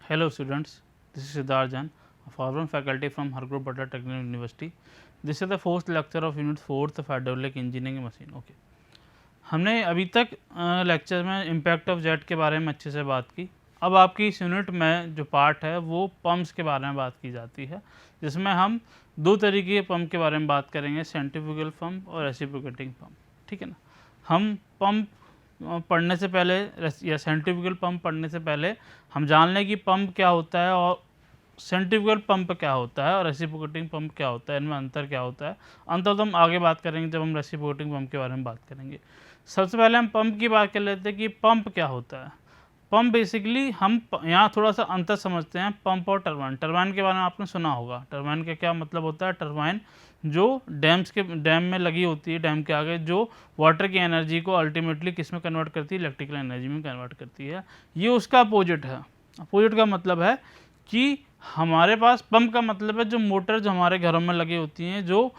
Hello students, this is Siddharth Jain, a foreign faculty from Hargrove Butler Technical University. This is the fourth lecture of Unit 4th of Hydraulic Engineering Machine. Okay. हमने अभी तक lecture में impact of jet के बारे में अच्छे से बात की। अब आपकी इस यूनिट में जो पार्ट है वो पंप्स के बारे में बात की जाती है, जिसमें हम दो तरीके के पंप के बारे में बात करेंगे, सेंट्रीफ्यूगल पंप और रेसिप्रोकेटिंग पंप। ठीक है ना। हम पंप पढ़ने से पहले या सेंट्रीफ्यूगल पंप पढ़ने से पहले हम जान लें कि पंप क्या होता है और सेंट्रीफ्यूगल पंप क्या होता है और रेसिप्रोकेटिंग पंप क्या होता है, इनमें अंतर क्या होता है। अंतर तो हम आगे बात करेंगे जब हम रेसिप्रोकेटिंग पंप के बारे में बात करेंगे। सबसे पहले हम पंप की बात कर लेते हैं कि पंप क्या होता है। पंप बेसिकली हम यहाँ थोड़ा सा अंतर समझते हैं, पंप और टरबाइन। टरबाइन के बारे में आपने सुना होगा। टरबाइन का क्या मतलब होता है? टरबाइन जो डैम में लगी होती है, डैम के आगे, जो वाटर की एनर्जी को अल्टीमेटली किस में कन्वर्ट करती है? इलेक्ट्रिकल एनर्जी में कन्वर्ट करती है। ये उसका अपोजिट है। अपोजिट का मतलब है कि हमारे पास पंप का मतलब है जो मोटर जो हमारे घरों में लगी होती हैं, जो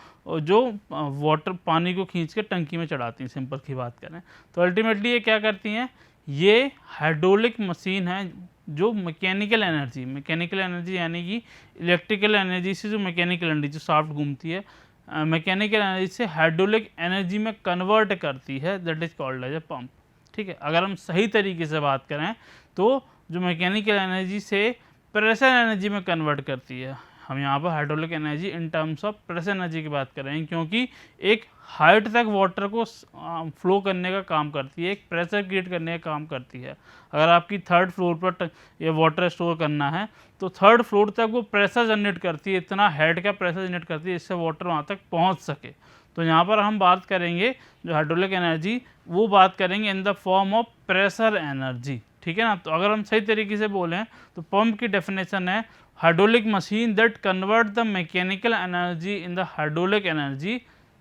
वाटर पानी को खींच के टंकी में चढ़ाती हैं, सिंपल की बात करें तो अल्टीमेटली ये क्या करती हैं? ये हाइड्रोलिक मशीन है जो मैकेनिकल एनर्जी यानी कि इलेक्ट्रिकल एनर्जी से जो मैकेनिकल एनर्जी जो शाफ्ट घूमती है, मैकेनिकल एनर्जी से हाइड्रोलिक एनर्जी में कन्वर्ट करती है, that is called as a pump. ठीक है। अगर हम सही तरीके से बात करें तो जो मैकेनिकल एनर्जी से प्रेशर एनर्जी में कन्वर्ट करती है। हम यहाँ पर hydraulic energy in terms of pressure energy की बात कर रहे हैं, क्योंकि एक हाइट तक वाटर को फ्लो करने का काम करती है, एक प्रेशर क्रिएट करने का काम करती है। अगर आपकी थर्ड फ्लोर पर ये वाटर स्टोर करना है तो थर्ड फ्लोर तक वो प्रेशर जनरेट करती है, इतना हेड का प्रेशर जनरेट करती है जिससे वाटर वहाँ तक पहुँच सके। तो यहाँ पर हम बात करेंगे जो हाइड्रोलिक एनर्जी, वो बात करेंगे in the form of pressure energy. ठीक है ना। तो अगर हम सही तरीके से बोलें तो पंप की डेफिनेशन है hydraulic machine that convert the mechanical energy in the hydraulic energy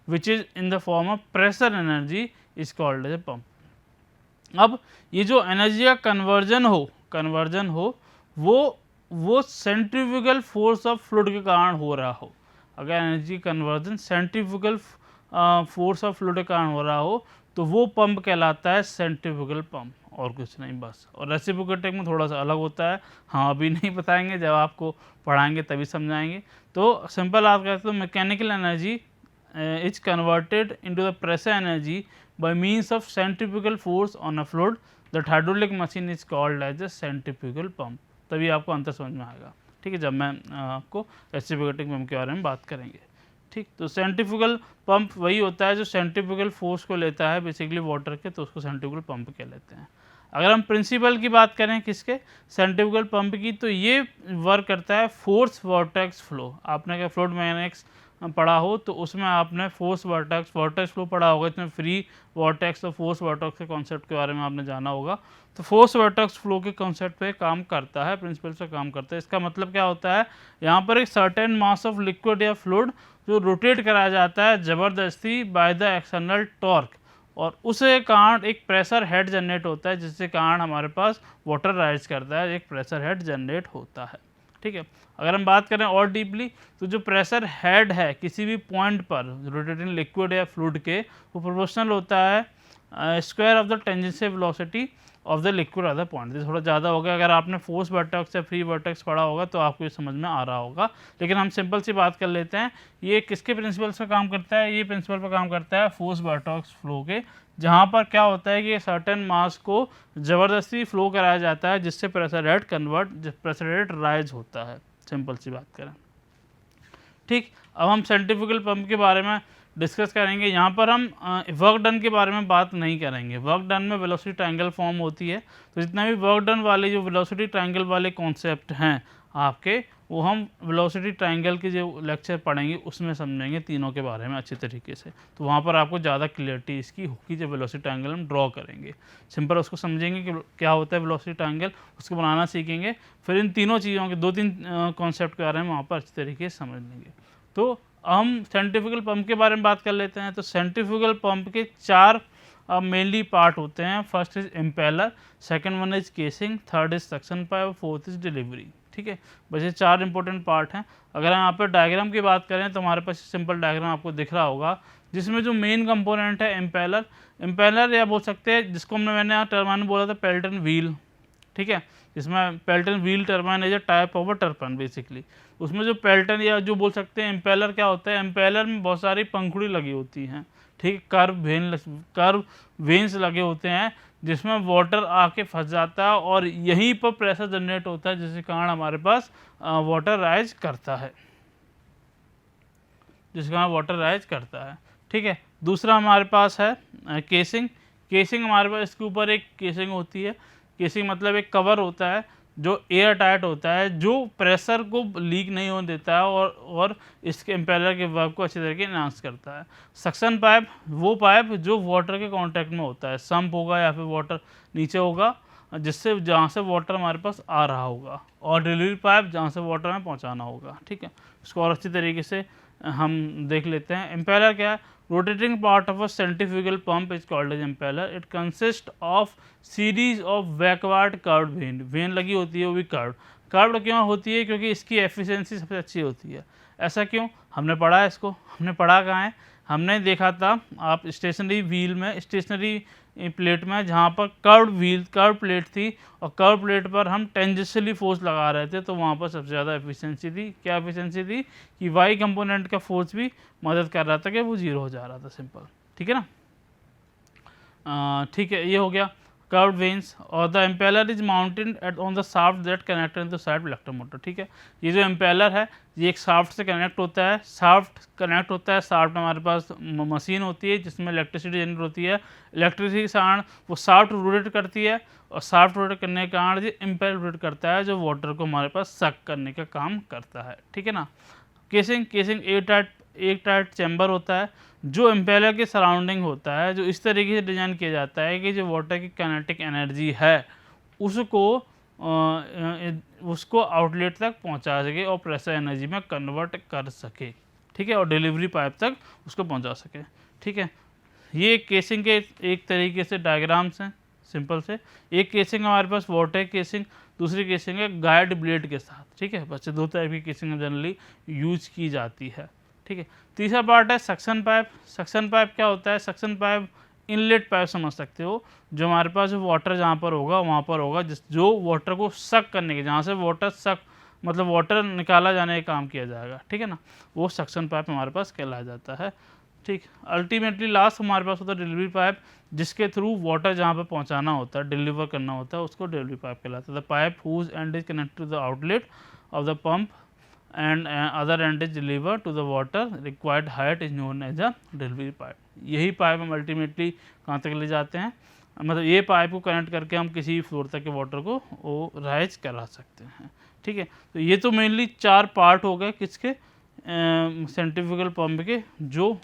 which is in the form of pressure energy is called as a pump। अब ये जो एनर्जी का कन्वर्जन हो वो सेंट्रीफ्यूगल फोर्स ऑफ फ्लूइड के कारण हो रहा हो। अगर energy conversion centrifugal force of fluid के कारण हो रहा हो तो वो पंप कहलाता है सेंट्रीफ्यूगल पंप, और कुछ नहीं बस। और रेसिप्रोकेटिंग में थोड़ा सा अलग होता है, हाँ अभी नहीं बताएंगे, जब आपको पढ़ाएंगे तभी समझाएंगे। तो सिंपल आप कहते हो mechanical energy is converted into the pressure energy by means of centrifugal force on a fluid, that hydraulic machine is called as a centrifugal pump. तभी आपको अंतर समझ में आएगा। ठीक है, जब मैं आपको रेसिप्रोकेटिंग पंप के बारे में बात करेंगे। ठीक, तो सेंट्रीफ्यूगल पंप वही होता है जो सेंट्रीफ्यूगल फोर्स को लेता है बेसिकली वाटर के, तो उसको सेंट्रीफ्यूगल पंप कह लेते हैं। अगर हम प्रिंसिपल की बात करें किसके? सेंट्रीफ्यूगल पंप की, तो ये वर्क करता है फोर्स वर्टेक्स फ्लो। आपने अगर फ्लूइड मैकेनिक्स पढ़ा हो तो उसमें आपने फोर्स वर्टेक्स फ्लो पढ़ा होगा, इसमें फ्री वर्टेक्स और फोर्स वर्टेक्स के कॉन्सेप्ट के बारे में आपने जाना होगा। तो फोर्स वर्टेक्स फ्लो के कॉन्सेप्ट पे काम करता है, प्रिंसिपल से काम करता है। इसका मतलब क्या होता है? यहाँ पर एक सर्टेन मास ऑफ लिक्विड या फ्लूइड जो रोटेट कराया जाता है ज़बरदस्ती बाय द एक्सटर्नल टॉर्क, और उसके कारण एक प्रेशर हेड जनरेट होता है, जिसके कारण हमारे पास वाटर राइज करता है, एक प्रेशर हेड जनरेट होता है। ठीक है। अगर हम बात करें और डीपली तो जो प्रेशर हेड है किसी भी पॉइंट पर रोटेटिंग लिक्विड या फ्लूइड के, वो प्रोपोर्शनल होता है square of the tangential velocity of the liquid at the point. ये थोड़ा ज़्यादा होगा, अगर आपने फोर्स वर्टेक्स या फ्री वर्टेक्स पढ़ा होगा तो आपको ये समझ में आ रहा होगा, लेकिन हम सिंपल सी बात कर लेते हैं। ये किसके प्रिंसिपल से काम करता है? ये प्रिंसिपल पर काम करता है फोर्स वर्टेक्स फ्लो के, जहाँ पर क्या होता है कि सर्टेन मास को ज़बरदस्ती फ्लो कराया जाता है जिससे प्रेशर हेड राइज होता है, सिंपल सी बात करें। ठीक, अब हम सेंट्रीफ्यूगल पंप के बारे में डिस्कस करेंगे। यहाँ पर हम वर्क डन के बारे में बात नहीं करेंगे। वर्क डन में वेलोसिटी ट्रायंगल फॉर्म होती है, तो जितना भी वर्क डन वाले जो वेलोसिटी ट्रायंगल वाले कॉन्सेप्ट हैं आपके, वो हम वेलोसिटी ट्रायंगल के जो लेक्चर पढ़ेंगे उसमें समझेंगे तीनों के बारे में अच्छे तरीके से। तो वहाँ पर आपको ज़्यादा क्लियरिटी इसकी होगी जब वेलोसिटी ट्रायंगल हम ड्रॉ करेंगे। सिंपल उसको समझेंगे कि क्या होता है वेलोसिटी ट्रायंगल, उसको बनाना सीखेंगे, फिर इन तीनों चीज़ों के दो तीन कॉन्सेप्ट के बारे में वहाँ पर अच्छे तरीके से समझ लेंगे। तो हम सेंट्रीफ्यूगल पंप के बारे में बात कर लेते हैं। तो सेंट्रीफ्यूगल पंप के चार मेनली पार्ट होते हैं। First is impeller, second one is casing, third is suction pipe, fourth is delivery. ठीक है, बस ये चार इंपॉर्टेंट पार्ट हैं। अगर हम यहाँ पर डायग्राम की बात करें तो हमारे पास सिंपल डायग्राम आपको दिख रहा होगा, जिसमें जो मेन कंपोनेंट है इम्पेलर या बोल सकते हैं जिसको मैंने यहाँ टर्बाइन बोला था पेल्टन व्हील। ठीक है, इसमें Pelton wheel turbine as a type of a turbine basically. उसमें जो पेल्टन या जो बोल सकते हैं इम्पेलर क्या होता है, इम्पेलर में बहुत सारी पंखुड़ी लगी होती हैं, ठीक, कर्व वेन्स लगे होते हैं जिसमें वाटर आके फंस जाता है और यहीं पर प्रेशर जनरेट होता है जिसके कारण हमारे पास वाटर राइज करता है, जिसके कारण वाटर राइज करता है। ठीक है, दूसरा हमारे पास है केसिंग। केसिंग हमारे पास इसके ऊपर एक केसिंग होती है। केसिंग मतलब एक कवर होता है जो एयर टाइट होता है, जो प्रेशर को लीक नहीं होने देता है और इसके इम्पेलर के वर्क को अच्छी तरीके इन्हांस करता है। सक्शन पाइप वो पाइप जो वाटर के कांटेक्ट में होता है, सम्प होगा या फिर वाटर नीचे होगा जिससे जहाँ से वाटर हमारे पास आ रहा होगा, और डिलीवरी पाइप जहाँ से वाटर में पहुँचाना होगा। ठीक है, इसको और अच्छी तरीके से हम देख लेते हैं। इम्पेलर क्या है? Rotating part of a centrifugal pump is called as impeller. It consist of series of backward curved vane लगी होती है, वो भी कर्व्ड क्यों होती है? क्योंकि इसकी एफिशिएंसी सबसे अच्छी होती है। ऐसा क्यों? हमने पढ़ा है इसको, हमने पढ़ा कहाँ है? हमने देखा था आप स्टेशनरी व्हील में, स्टेशनरी प्लेट में, जहाँ पर कर्व प्लेट थी और कर्व प्लेट पर हम टेंजेंशियली फोर्स लगा रहे थे, तो वहाँ पर सबसे ज़्यादा एफिशिएंसी थी। क्या एफिशिएंसी थी? कि वाई कंपोनेंट का फोर्स भी मदद कर रहा था कि वो जीरो हो जा रहा था, सिंपल। ठीक है ना? ठीक है, ये हो गया कर्व्ड वेन्स। और the impeller is mounted at on the shaft that connected to side electromotor. ठीक है, ये जो इम्पेलर है ये एक शाफ्ट से कनेक्ट होता है। शाफ्ट में हमारे पास मशीन होती है जिसमें इलेक्ट्रिसिटी जनरेट होती है। इलेक्ट्रिसिटी के कारण वो शाफ्ट रोटेट करती है और शाफ्ट रोटेट करने के कारण ये इम्पेलर रोटेट करता है जो वाटर को हमारे पास सक करने का काम करता है। ठीक है ना? केसिंग एक टाइट चैम्बर होता है जो इम्पेलर के सराउंडिंग होता है, जो इस तरीके से डिज़ाइन किया जाता है कि जो वाटर की काइनेटिक एनर्जी है उसको आउटलेट तक पहुंचा सके और प्रेशर एनर्जी में कन्वर्ट कर सके। ठीक है, और डिलीवरी पाइप तक उसको पहुंचा सके। ठीक है, ये केसिंग के एक तरीके से डायग्राम्स हैं, सिंपल से। एक केसिंग हमारे पास वाटर केसिंग, दूसरी केसिंग है गाइड ब्लेड के साथ। ठीक है, बच्चे दो टाइप की केसिंग जनरली यूज की जाती है। ठीक है, तीसरा पार्ट है सक्शन पाइप। सक्शन पाइप क्या होता है? सक्शन पाइप इनलेट पाइप समझ सकते हो, जो हमारे पास जो वाटर जहाँ पर होगा वहाँ पर होगा, जो वाटर को सक करने के, जहाँ से वाटर सक मतलब वाटर निकाला जाने का काम किया जाएगा। ठीक है ना? वो सक्शन पाइप हमारे पास कहलाया जाता है। ठीक, अल्टीमेटली लास्ट हमारे पास होता है डिलीवरी पाइप, जिसके थ्रू वाटर जहाँ पर पहुँचाना होता है, डिलीवर करना होता है, उसको डिलीवरी पाइप कहलाता है। The pipe whose end is connected to the outlet of the pump and other end is delivered to the water required height is known as a delivery pipe। यही pipe हम ultimately कहाँ तक ले जाते हैं, मतलब ये पाइप को कनेक्ट करके हम किसी भी फ्लोर तक के वाटर को वो राइज करा सकते हैं। ठीक है, तो ये तो मेनली 4 पार्ट हो गए किसके, सेंट्रीफ्यूगल पंप के, जो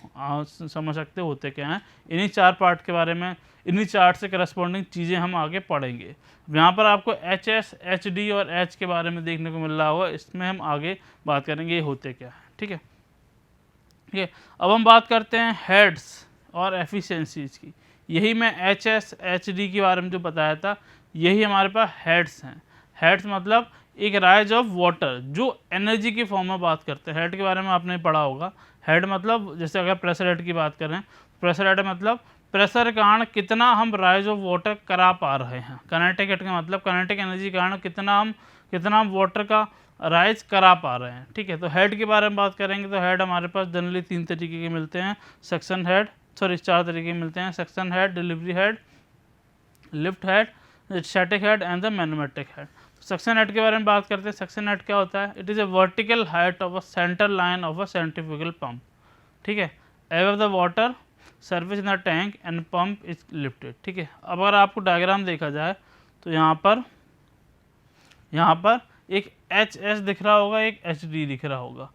समझ सकते होते क्या हैं। इन्हीं 4 पार्ट के बारे में, इन्हीं चार्ट से करस्पॉन्डिंग चीज़ें हम आगे पढ़ेंगे। यहाँ पर आपको HS, HD और H के बारे में देखने को मिल रहा होगा, इसमें हम आगे बात करेंगे ये होते क्या है। ठीक है, ठीक है, अब हम बात करते हैं हेड्स और एफिशिएंसीज की। यही मैं HS, HD के बारे में जो बताया था, यही हमारे पास हेड्स हैं। हेड्स मतलब एक राइज ऑफ वाटर, जो एनर्जी की फॉर्म में बात करते हैं। हेड के बारे में आपने पढ़ा होगा। हेड मतलब जैसे अगर प्रेशर हेड की बात करें, प्रेशर हेड मतलब प्रेशर के कारण कितना हम राइज ऑफ वाटर करा पा रहे हैं। काइनेटिक हेड का मतलब काइनेटिक एनर्जी के कारण कितना हम वाटर का राइज करा पा रहे हैं। ठीक है, तो हेड के बारे में बात करेंगे तो हेड हमारे पास जनरली 3 तरीके के मिलते हैं। सक्शन हेड, 4 तरीके के मिलते हैं। Suction head, delivery head, lift head, static head and the magnetic head. Suction head के बारे में बात करते हैं। सक्शन हेड क्या होता है? It is a vertical height of a centre line of a centrifugal pump. ठीक है, above the water surface in the tank and pump is lifted. ठीक है, अब अगर आपको डायग्राम देखा जाए तो यहाँ पर एक HS दिख रहा होगा, एक HD दिख रहा होगा।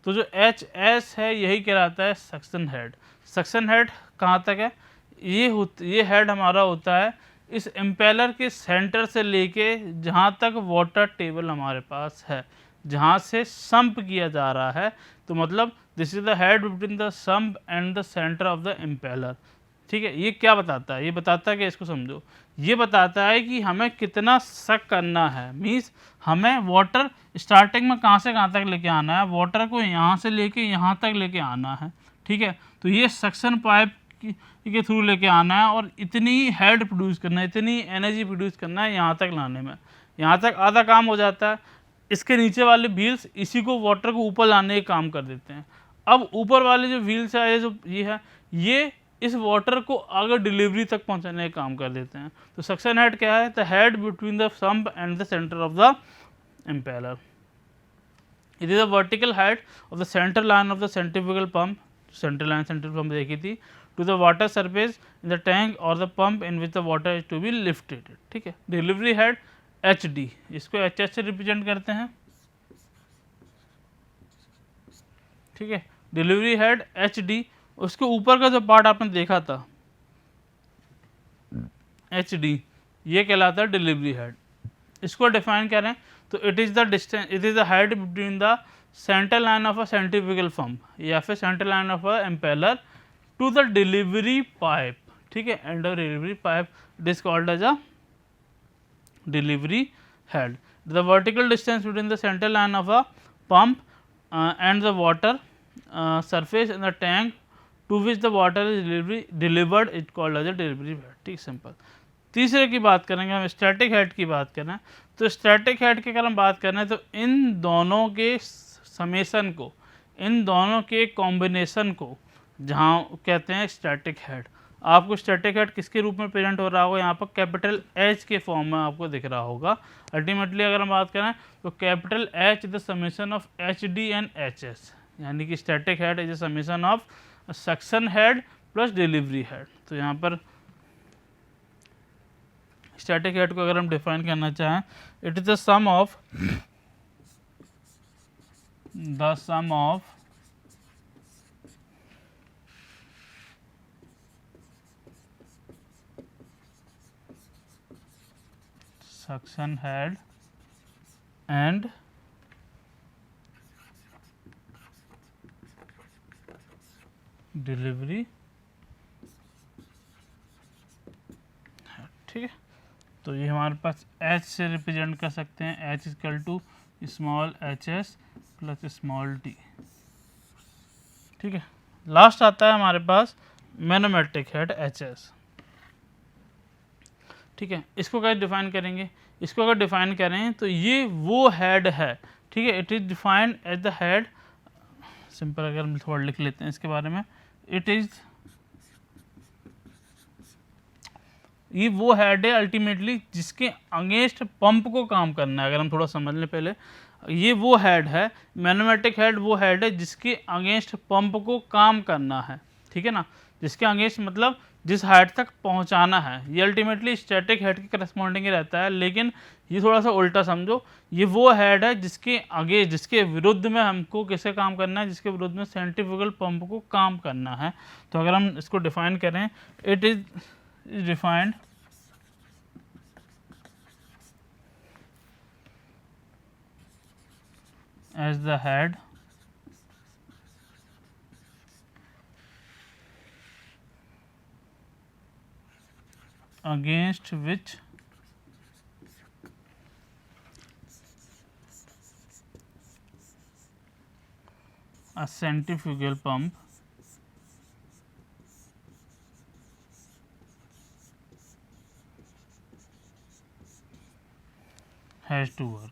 तो जो HS है यही कहलाता है सक्शन हेड। सक्शन हेड कहाँ तक है? ये हेड हमारा होता है इस इम्पेलर के सेंटर से लेके जहाँ तक वाटर टेबल हमारे पास है, जहाँ से सम्प किया जा रहा है, तो मतलब this is the head between the sump and the centre of the impeller. ठीक है, ये क्या बताता है? ये बताता है कि इसको समझो, ये बताता है कि हमें कितना सक करना है। मीन्स हमें वाटर स्टार्टिंग में कहाँ से कहाँ तक लेके आना है, वाटर को यहाँ से लेके यहाँ तक लेके आना है। ठीक है, तो ये सक्शन पाइप के थ्रू लेके आना है और इतनी हेड प्रोड्यूस करना है, इतनी एनर्जी प्रोड्यूस करना है यहाँ तक लाने में। यहाँ तक आधा काम हो जाता है, इसके नीचे वाले व्हील्स इसी को वाटर को ऊपर लाने का काम कर देते हैं। अब ऊपर वाले जो व्हील्स है, ये है, ये इस वाटर को आगे डिलीवरी तक पहुंचाने का काम कर देते हैं। तो सक्शन हेड क्या है? The head between the sump and the centre of the impeller. It is the vertical head of the centre line of the centrifugal pump, centre line centrifugal pump देखी थी, to the water surface in the tank और the pump in which the water is to be lifted. ठीक है। Delivery head H D, इसको H H से represent करते हैं। ठीक है। डिलीवरी हेड एच डी, उसके ऊपर का जो पार्ट आपने देखा था एच डी, ये कहलाता है डिलीवरी हेड। इसको डिफाइन करें तो it is the distance, it is the head between the centre line of a centrifugal pump या फिर centre line of a impeller to the delivery pipe. ठीक है। And the delivery pipe it is called as a delivery head. The vertical distance between the centre line of a pump and the water surface in the tank to which the water is delivered is called as a delivery head। ठीक, simple. तीसरे की बात करेंगे हम, static head की बात करें तो स्टैटिक हेड की अगर हम बात करें तो इन दोनों के समेसन को, इन दोनों के कॉम्बिनेशन को जहाँ कहते हैं स्टैटिक हेड। आपको स्टैटिक हेड किसके रूप में प्रेजेंट हो रहा होगा? यहाँ पर कैपिटल एच के फॉर्म में आपको दिख रहा होगा। अल्टीमेटली अगर हम बात करें तो capital H the summation of H D and H S, यानी कि static head is a summation of suction head plus delivery head. तो यहाँ पर स्टैटिक हेड को अगर हम डिफाइन करना चाहें, it is the sum of suction head and delivery. ठीक है। तो ये हमारे पास H से रिप्रेजेंट कर सकते हैं, H equal to small h s plus small t. ठीक है। लास्ट आता है हमारे पास मैनोमेट्रिक हेड एच एस। ठीक है। इसको कैसे डिफाइन करेंगे? इसको अगर डिफाइन करें तो ये वो हेड है। ठीक है। It is defined as the head, simple अगर हम थोड़ा लिख लेते हैं इसके बारे में, इट इज, ये वो हेड है अल्टीमेटली जिसके अगेंस्ट पंप को काम करना है। अगर हम थोड़ा समझ लें पहले, ये वो हेड है, मैनोमेटिक हेड वो हेड है जिसके अगेंस्ट पंप को काम करना है। ठीक है ना, जिसके अगेंस्ट मतलब जिस हाइट तक पहुंचाना है। ये अल्टीमेटली स्टैटिक हेड के करस्पॉन्डिंग ही रहता है, लेकिन ये थोड़ा सा उल्टा समझो, ये वो हेड है जिसके आगे, जिसके विरुद्ध में हमको किसे काम करना है, जिसके विरुद्ध में सेंट्रीफ्यूगल पंप को काम करना है। तो अगर हम इसको डिफाइन करें, it is defined as the head against which a centrifugal pump has to work।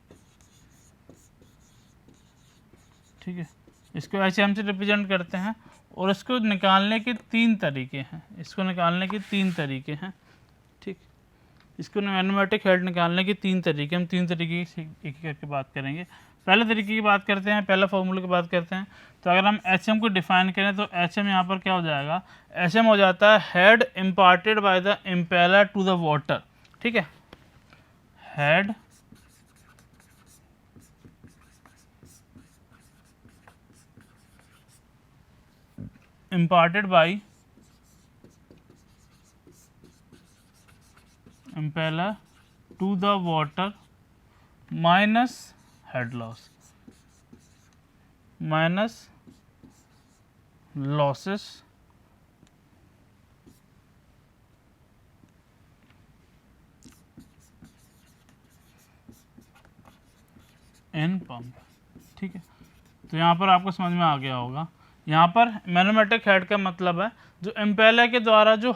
ठीक है। इसको ऐसे हम से रिप्रेजेंट करते हैं और इसको निकालने के तीन तरीके हैं, इसको निकालने के तीन तरीके हैं। ठीक, इसको मैनोमेटिक हेड निकालने के तीन तरीके, हम तीन तरीके की एक करके बात करेंगे। पहले तरीके की बात करते हैं, पहला फॉर्मूले की बात करते हैं। तो अगर हम एच एम को डिफाइन करें तो एच एम यहाँ पर क्या हो जाएगा? एच एम हो जाता है head imparted by the impeller to the water. ठीक है। Head imparted by impeller to the water minus head loss, minus losses in pump। ठीक है। तो यहाँ पर आपको समझ में आ गया होगा यहाँ पर मैग्नेटोमोटिव हेड का मतलब है जो इम्पेलर के द्वारा जो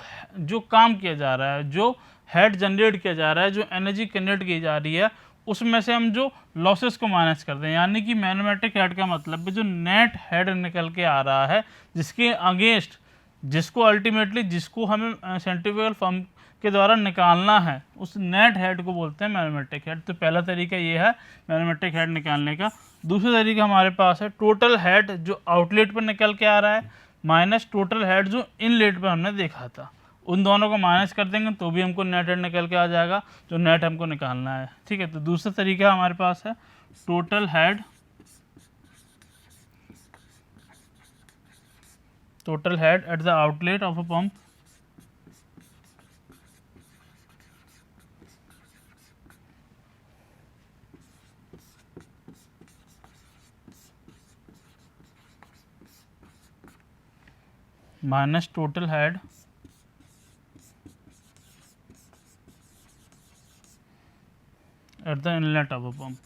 काम किया जा रहा है, जो हेड जनरेट किया जा रहा है, जो एनर्जी जनरेट की जा रही है, उसमें से हम जो लॉसेस को माइनस करते हैं। यानी कि मैग्नेटोमोटिव हेड का मतलब है जो नेट हेड निकल के आ रहा है, जिसके अगेंस्ट जिसको अल्टीमेटली जिसको हमें सेंट्रीफ्यूगल फॉर्म के द्वारा निकालना है, उस नेट हेड को बोलते हैं मैग्नेटोमोटिव हेड। तो पहला तरीका ये है मैग्नेटोमोटिव हेड निकालने का। दूसरा तरीका हमारे पास है टोटल हेड जो आउटलेट पर निकल के आ रहा है माइनस टोटल हेड जो इनलेट पर हमने देखा था। उन दोनों को माइनस कर देंगे तो भी हमको नेट हेड निकल के आ जाएगा जो नेट हमको निकालना है। ठीक है, तो दूसरा तरीका हमारे पास है total head at the outlet of a pump minus total head at the inlet of a pump.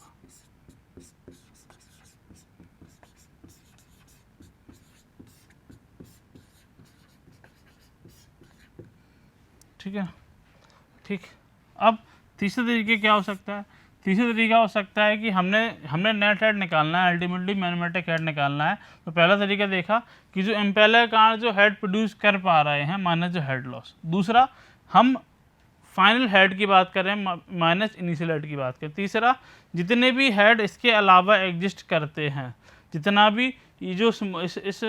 ठीक है, ठीक। अब तीसरा तरीके क्या हो सकता है? तीसरा तरीका हो सकता है कि हमने नेट हेड निकालना है, अल्टीमेटली मैग्नेटोमोटिव हेड निकालना है। तो पहला तरीका देखा कि जो इम्पेलर कारण जो हेड प्रोड्यूस कर पा रहे हैं माइनस जो हेड लॉस। दूसरा, हम फाइनल हेड की बात करें माइनस इनिशियल हेड की बात करें। तीसरा, जितने भी हेड इसके अलावा एग्जिस्ट करते हैं, जितना भी ये जो इस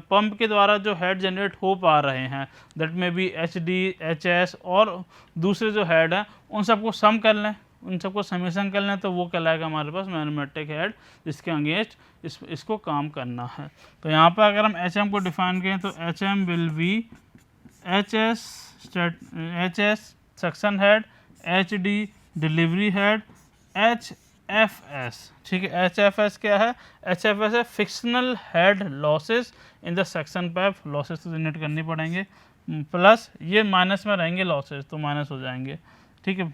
पंप के द्वारा जो हेड जनरेट हो पा रहे हैं, दैट में भी HD, HS और दूसरे जो हेड हैं, उन सबको सम कर लें, उन सबको समेशन कर लें, तो वो कहलाएगा हमारे पास मैग्नेटोमोटिव हेड, जिसके अगेंस्ट इसको काम करना है। तो यहाँ पर अगर हम HM को डिफाइन करें तो HM will be HS suction head, HD delivery head, HFS। ठीक है, HFS क्या है? HFS है fictional head losses in the suction pipe. Losses तो जनरेट करनी पड़ेंगे, प्लस ये माइनस में रहेंगे लॉसेस, तो माइनस हो जाएंगे। ठीक है,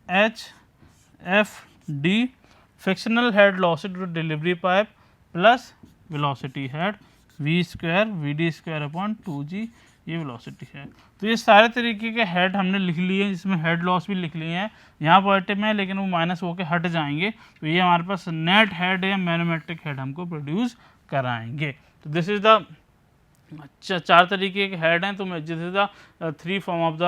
HFD frictional head losses to delivery pipe plus velocity head V² VD² upon 2G, ये वेलोसिटी है। तो ये सारे तरीके के हेड हमने लिख लिए हैं, जिसमें हेड लॉस भी लिख लिए हैं। यहाँ पॉजिटिव में है लेकिन वो माइनस होकर हट जाएंगे, तो ये हमारे पास नेट हेड या मैग्नेटोमोटिव हेड हमको प्रोड्यूस कराएंगे। तो दिस इज द चार तरीके के हेड हैं। तो this is the 3 form of the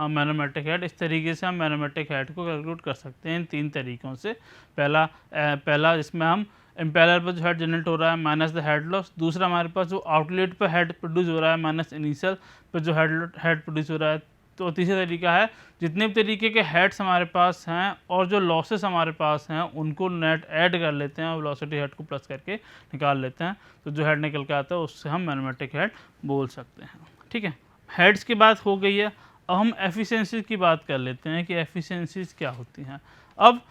magnetomotive head. इस तरीके से हम मैग्नेटोमोटिव हेड को कैलकुलेट कर सकते हैं इन 3 तरीकों से। पहला जिसमें हम इम्पेलर पर जो हेड जनरेट हो रहा है माइनस द हेड लॉस। दूसरा, हमारे पास जो आउटलेट पर हेड प्रोड्यूस हो रहा है माइनस इनिशियल पर जो हेड प्रोड्यूस हो रहा है। तो तीसरा तरीका है जितने भी तरीके के हेड्स हमारे पास हैं और जो लॉसेस हमारे पास हैं उनको नेट ऐड कर लेते हैं और वेलोसिटी हेड को प्लस करके निकाल लेते हैं, तो जो हेड निकल के आता है उससे हम मैग्नेटोमोटिव हेड बोल सकते हैं। ठीक है, हेड्स की बात हो गई है। अब हम एफिशिएंसी की बात कर लेते हैं कि एफिशिएंसीज क्या होती हैं। अब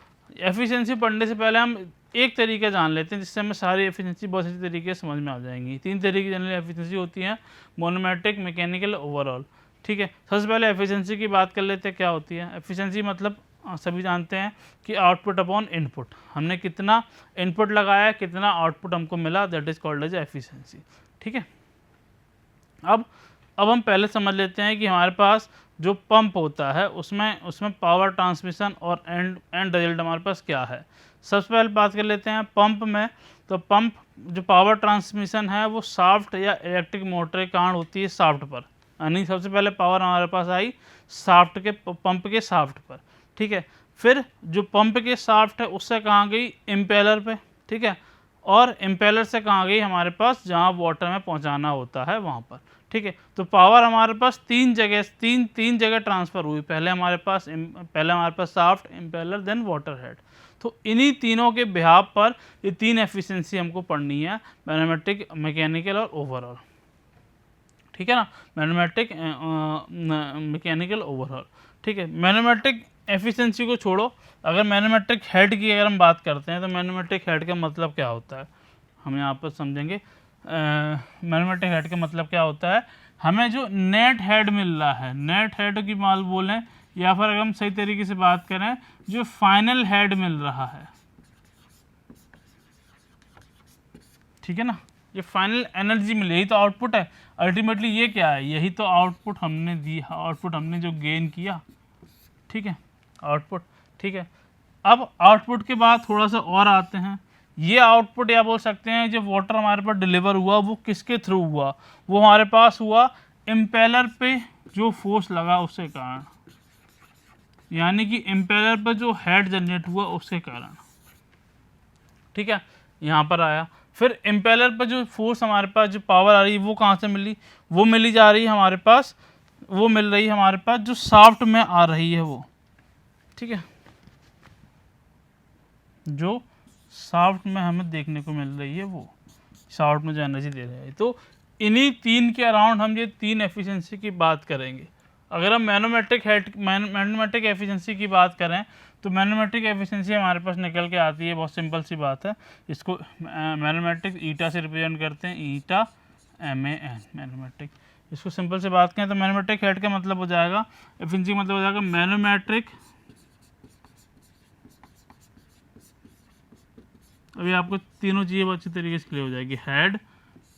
एफिशिएंसी पढ़ने से पहले हम एक तरीका जान लेते हैं जिससे हमें सारी एफिशिएंसी बहुत अच्छी तरीके से समझ में आ जाएंगी। 3 तरीके जनरल एफिशिएंसी होती हैं, मोनोमेटिक, मैकेनिकल, ओवरऑल। ठीक है, सबसे पहले एफिशिएंसी की बात कर लेते हैं क्या होती है। एफिशिएंसी मतलब सभी जानते हैं कि आउटपुट अपॉन इनपुट, हमने कितना इनपुट लगाया, कितना आउटपुट हमको मिला, that is called as efficiency. ठीक है, अब हम पहले समझ लेते हैं कि हमारे पास जो पंप होता है उसमें पावर ट्रांसमिशन और एंड रिजल्ट हमारे पास क्या है। सबसे पहले बात कर लेते हैं पंप में। तो पंप जो पावर ट्रांसमिशन है वो शाफ्ट या इलेक्ट्रिक मोटर के कारण होती है शाफ्ट पर, यानी सबसे पहले पावर हमारे पास आई शाफ्ट के पंप के शाफ्ट पर। ठीक है, फिर जो पंप के शाफ्ट है उससे कहाँ गई, इम्पेलर पे। ठीक है, और इम्पेलर से कहाँ गई हमारे पास जहाँ वाटर में पहुँचाना होता है वहाँ पर। ठीक है, तो पावर हमारे पास तीन जगह ट्रांसफ़र हुई। पहले हमारे पास shaft, impeller, then water head. तो इन्हीं तीनों के बिहाफ पर ये 3 एफिशिएंसी हमको पढ़नी है, मैग्नेटिक, मैकेनिकल और ओवरऑल। ठीक है ना, मैग्नेटिक, मैकेनिकल, ओवरऑल। ठीक है, मैग्नेटिक एफिशिएंसी को छोड़ो, अगर मैग्नेटिक हेड की अगर हम बात करते हैं तो मैग्नेटिक हेड का मतलब क्या होता है हम यहाँ पर समझेंगे। मैग्नेटिक हेड का मतलब क्या होता है, हमें जो नेट हेड मिल रहा है, नेट हेड की माल बोलें या फिर अगर हम सही तरीके से बात करें जो फाइनल हेड मिल रहा है। ठीक है ना, ये फाइनल एनर्जी मिली, यही तो आउटपुट है अल्टीमेटली। ये क्या है, यही तो आउटपुट हमने दी, आउटपुट हमने जो गेन किया, ठीक है, आउटपुट, ठीक है। अब आउटपुट के बाद थोड़ा सा और आते हैं, ये आउटपुट या बोल सकते हैं जो वाटर हमारे पास डिलीवर हुआ वो किसके थ्रू हुआ, वो हमारे पास हुआ इम्पेलर पे जो फोर्स लगा उसके कारण, यानी कि इम्पेलर पर जो हेड जनरेट हुआ उसके कारण, ठीक है, यहाँ पर आया। फिर इम्पेलर पर जो फोर्स हमारे पास जो पावर आ रही है वो कहाँ से मिली, वो मिली जा रही है हमारे पास, वो मिल रही है हमारे पास जो शाफ्ट में आ रही है वो, ठीक है, जो शाफ्ट में हमें देखने को मिल रही है वो, शाफ्ट में जो एनर्जी दे रहा है। तो इन्हीं तीन के अराउंड हम ये तीन एफिशिएंसी की बात करेंगे। अगर हम मैनोमेट्रिक एफिशिएंसी की बात करें तो मैनोमेट्रिक एफिशिएंसी हमारे पास निकल के आती है, बहुत सिंपल सी बात है, इसको मैनोमेट्रिक ईटा से रिप्रेजेंट करते हैं, ईटा MAN मैनोमेट्रिक। इसको सिंपल से बात करें तो मैनोमेट्रिक हेड का मतलब हो जाएगा, एफिशिएंसी मतलब हो जाएगा मैनोमेट्रिक, अभी आपको तीनों चीज़ें अच्छी तरीके से क्लियर हो जाएगी, head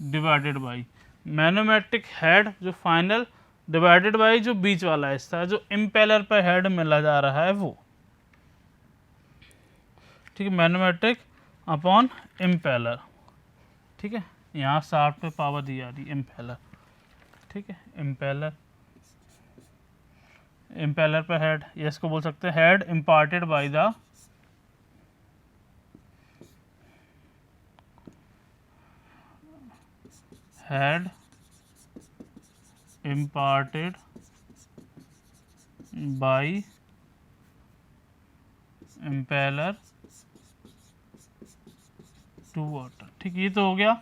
divided by manometric head जो फाइनल डिवाइडेड बाई जो बीच वाला हिस्सा है जो इम्पेलर पर हेड मिला जा रहा है वो, ठीक है, मैनोमेट्रिक अपॉन इम्पेलर, ठीक है, यहाँ शाफ्ट पे पावर दी जा रही है इम्पेलर, ठीक है, इम्पेलर पर हेड, ये इसको बोल सकते हैं head imparted by the head imparted by impeller to water, ठीक, ये तो हो गया,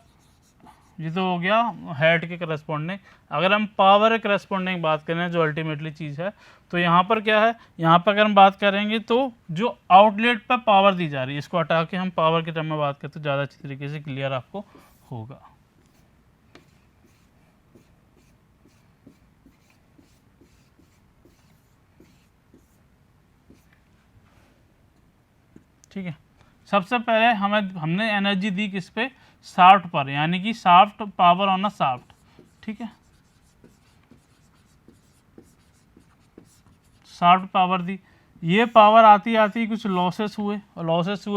ये तो हो गया हेड के करस्पॉन्डिंग। अगर हम पावर के करस्पॉन्डिंग बात करें जो अल्टीमेटली चीज़ है, तो यहाँ पर क्या है, यहाँ पर अगर हम बात करेंगे तो जो आउटलेट पर पावर दी जा रही है, इसको हटा के हम पावर के टर्म में बात करें तो ज़्यादा अच्छी तरीके से क्लियर आपको होगा। ठीक है, सबसे पहले हमने एनर्जी दी किस पे, शाफ्ट पर, यानी कि shaft power on a shaft, ठीक है, शाफ्ट पावर दी, ये पावर आती आती कुछ लॉसेस हुए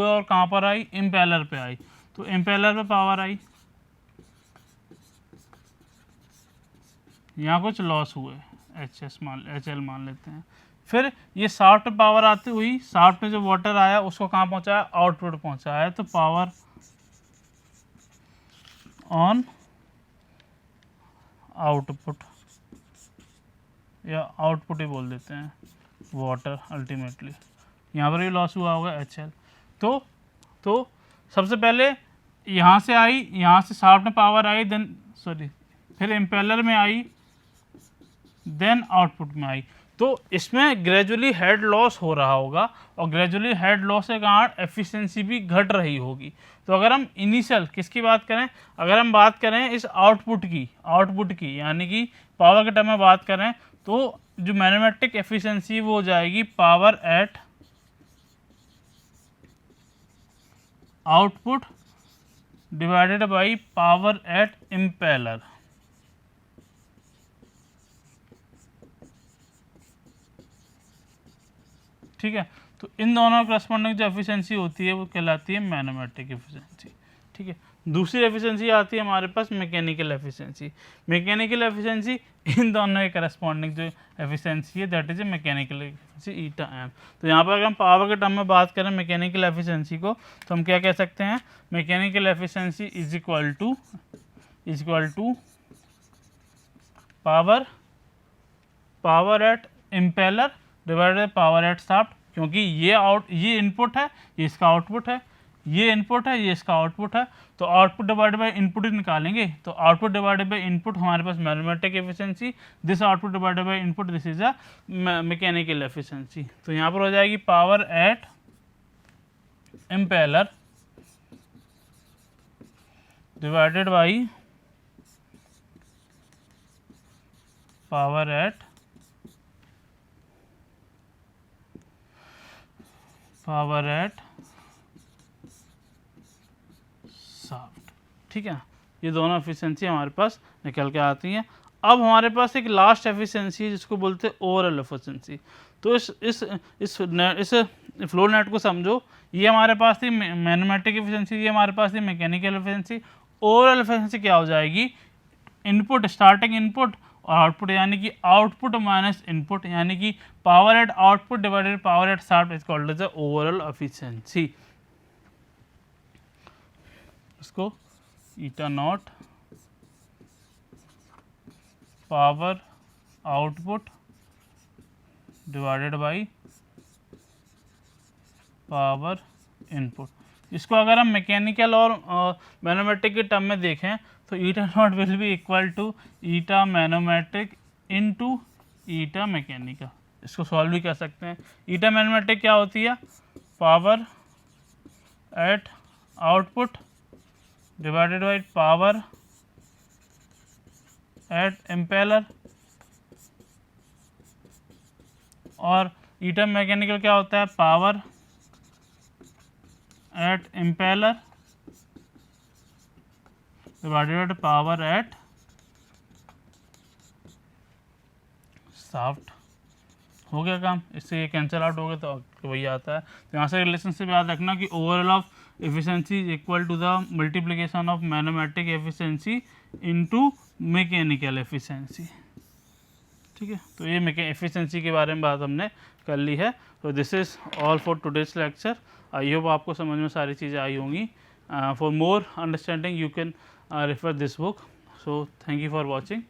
और कहाँ पर आई, इम्पेलर पे आई, तो इम्पेलर पे पावर आई, यहाँ कुछ लॉस हुए, HL मान लेते हैं। फिर ये शाफ्ट पावर आती हुई, शाफ्ट में जो वाटर आया उसको कहाँ पहुँचाया, आउटपुट पहुँचाया, तो पावर ऑन आउटपुट या आउटपुट ही बोल देते हैं, वाटर अल्टीमेटली, यहाँ पर भी लॉस हुआ होगा HL। तो सबसे पहले यहाँ से आई, यहाँ से शाफ्ट में पावर आई, फिर इम्पेलर में आई, देन आउटपुट में आई, तो इसमें ग्रेजुअली हेड लॉस हो रहा होगा और ग्रेजुअली हेड लॉस के कारण एफिशिएंसी भी घट रही होगी। तो अगर हम इनिशियल किसकी बात करें, अगर हम बात करें इस आउटपुट की यानी कि पावर के टर्म में बात करें तो जो मैथमेटिक एफिशिएंसी वो हो जाएगी power at output divided by power at impeller. ठीक है, तो इन दोनों करस्पॉन्डिंग जो एफिशिएंसी होती है वो कहलाती है मैथमेटिक एफिशिएंसी। ठीक है, दूसरी एफिशिएंसी आती है हमारे पास मैकेनिकल एफिशिएंसी। मैकेनिकल एफिशिएंसी इन दोनों के करस्पॉन्डिंग जो एफिशिएंसी है that is a mechanical efficiency eta M. तो यहाँ पर अगर हम पावर के टर्म में बात करें मैकेनिकल एफिशिएंसी को तो हम क्या कह सकते हैं, mechanical efficiency is equal to power at impeller divided by power at shaft, क्योंकि ये इनपुट है, ये इसका आउटपुट है, ये इनपुट है, ये इसका आउटपुट है, तो आउटपुट डिवाइडेड बाय इनपुट ही निकालेंगे। तो आउटपुट डिवाइडेड बाय इनपुट हमारे पास mathematic efficiency, this output divided by input this is a mechanical efficiency. तो यहाँ पर हो जाएगी power at impeller divided by power at shaft. ठीक है, ये दोनों एफिशिएंसी हमारे पास निकल के आती हैं। अब हमारे पास एक लास्ट एफिशिएंसी है जिसको बोलते हैं ओवरऑल एफिशिएंसी। तो इस फ्लो नेट को समझो, ये हमारे पास थी मैथमेटिक एफिशिएंसी, ये हमारे पास थी मैकेनिकल एफिशिएंसी। ओवरऑल एफिशिएंसी क्या हो जाएगी, इनपुट, स्टार्टिंग इनपुट और आउटपुट, यानी कि आउटपुट माइनस इनपुट, यानी कि power at output divided power at start is called as the overall efficiency. इसको eta naught power output divided by power input, इसको अगर हम मैकेनिकल और मैथमेटिक के टर्म में देखें तो eta naught will be equal to eta mathematic into eta mechanical. इसको सॉल्व भी कर सकते हैं। ईटा मैथमेटिक क्या होती है, power at output divided by power at impeller, और ईटा मैकेनिकल क्या होता है, power at impeller divided power at shaft. हो गया काम, इससे ये कैंसिल आउट हो गया तो वही आता है। तो यहाँ से रिलेशनशिप याद रखना कि overall of efficiency is equal to the multiplication of mathematic efficiency into mechanical efficiency. ठीक है, तो ये एफिशिएंसी के बारे में बात हमने कर ली है। तो this is all for today's lecture. I hope आपको समझ में सारी चीज़ें आई होंगी। For more understanding you can refer this book. So thank you for watching.